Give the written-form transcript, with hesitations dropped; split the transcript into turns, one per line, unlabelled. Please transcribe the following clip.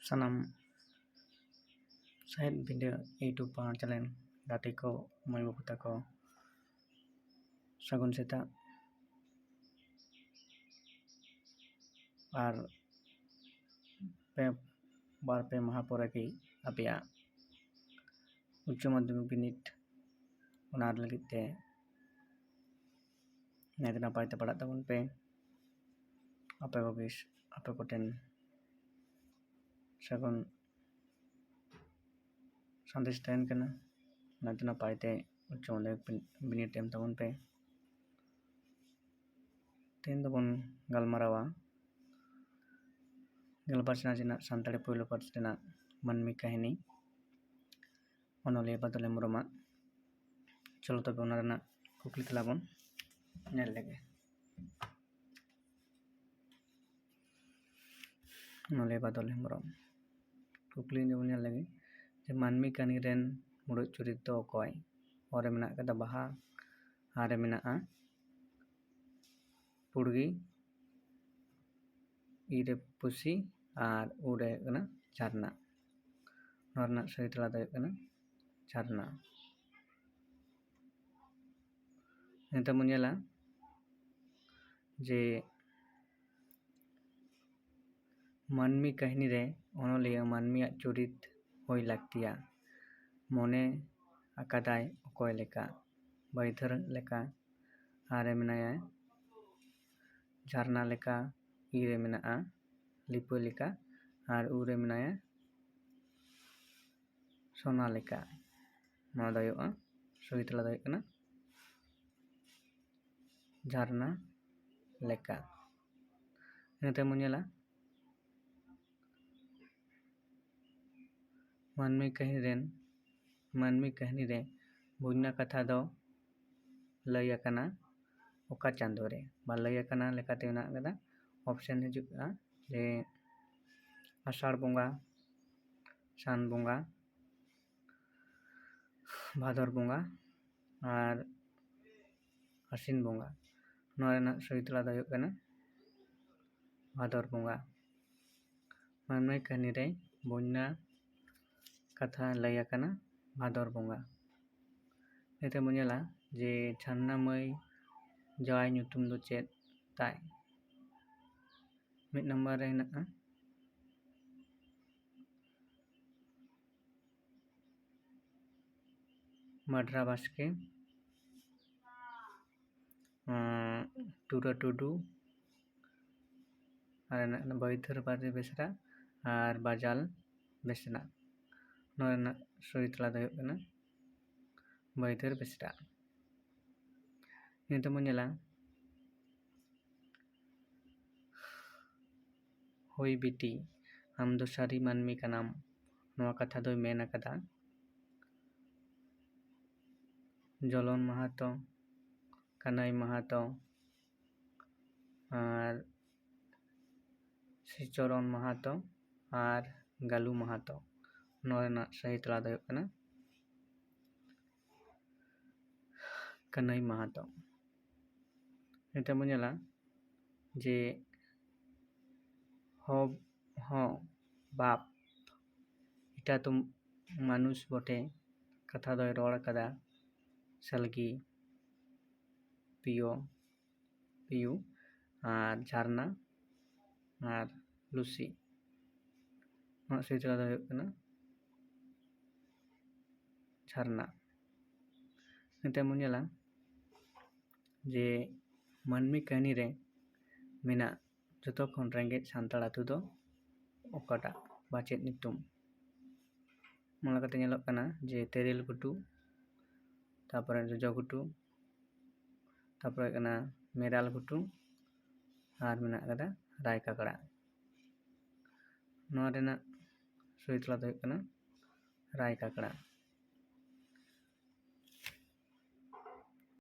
सानाम Shahid video YouTube channel गाते को माई बाबू तको सागुन सेता और बार पे माह पोरे की अपया उच्च माध्यमिक बिनिट उनार लगित ते नायते नापाय ते पढ़ा ताबुन पे आपे कोटेन सागुन संदेश तहन कना नायते नापाय ते उच्च माध्यमिक बिनिट एम ताबुन पे तेन दबुन गलमारावा गलबार सेना सानताड़ी पुयलो पार्टी रेना मानमी काहिनी अनलिया बादल हेम्ब्रमा चलो तबे उना रेना कुकली तेला बन नेल लेगे अनलिया बादल हेम्ब्रम कुकली जब नेल लेगे जे मानमी काहिनी रेन मुड़ुद चुरित दो अकय ओरे मेना कदा बाहा आरे मेना पुड़गी इरे पुसी और उरे कना झरना नरना सही तला दो कना झरना नेता मुनियाला जे मानमी काहिनी रे अनलिया मानमी चुरित होय लागतिया मने आकादाय अकय लेका बैधर लेका आरे मेनाया झरना लेका इरे मेना लिपु लेका और उरे मेनाया सोना लेका नवा दायोआ सही तला दायो कना झरना लेका नेता मुनियाला मानमी काहिनी रे बुन्ना कथा दो लय कना ओका चांदो रे बा लय कना लेकाते मेना कदा ऑप्शन हिजुगा जे आषाढ़ बोंगा सान बोंगा भादर बोंगा और आसिन बोंगा नवा सही तला दो कना भादर बोंगा मानमी काहिनी रे बुन्ना कथा लय कना भादर बोंगा नेते मुनियाला जे झरना मई जवाय ᱧᱩᱛᱩᱢ दो चेत ताय मिड नंबर रे हेना मडरा बास्के टूरा टुडू और बैधर बारे बेसरा और बाजाल बेसरा नवा सही तला दो कना बैधर बेसरा नेते मुनियाला होई बिटी आम दो सारी मानमी का नाम नवा कथा दो मेन कदा जलन माहातो कानाई माहातो और श्रीचरण माहातो और गालू माहातो नवा सही तला दो कना कानाई माहातो नेता मुनियाला जे हो बाप इटा तो मानुष बोटे कथा दो रोड़ कदा सलगी पियो पियू और झरना और लुसी नवा सही तला दो कना झरना नेता मुनियाला जे मानमी काहिनी रे मेना जतो खन रेंगेज सानताड़ आतु दो ओकाटा बाचेत नितुम मोला कते नेलोग कना जे तेरेल गुटू तारपरे जजो गुटू तारपरे कना मेराल गुटू और मेना कदा राय काकड़ा नवा रेना सही तला दो कना राय काकड़ा।